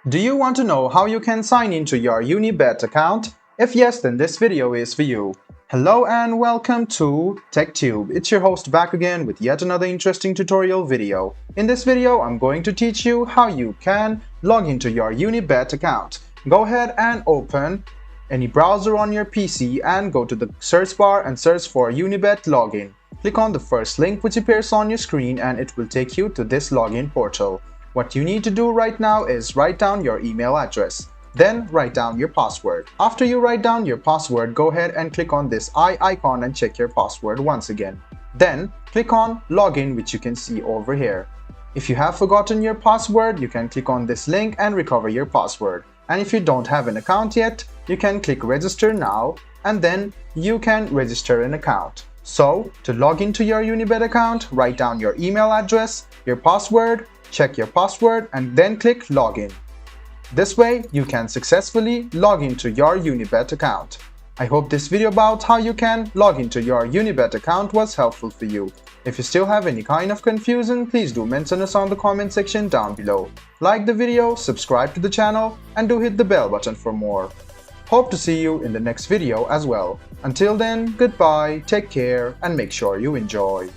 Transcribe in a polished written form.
Do you want to know how you can sign into your UniBet account? If yes, then this video is for you. Hello and welcome to TechTube. It's your host back again with yet another interesting tutorial video. In this video, I'm going to teach you how you can log into your UniBet account. Go ahead and open any browser on your PC and go to the search bar and search for UniBet login. Click on the first link which appears on your screen and it will take you to this login portal. What you need to do right now is write down your email address. Then write down your password. After you write down your password, go ahead and click on this eye icon and check your password once again. Then click on login, which you can see over here. If you have forgotten your password, you can click on this link and recover your password. And if you don't have an account yet, you can click register now and then you can register an account. So to log into your UniBet account, write down your email address, your password, check your password and then click login. This way you can successfully log into your UniBet account. I hope this video about how you can log into your UniBet account was helpful for you. If you still have any kind of confusion, please do mention us on the comment section down below. Like the video, subscribe to the channel and do hit the bell button for more. Hope to see you in the next video as well. Until then, goodbye, take care and make sure you enjoy.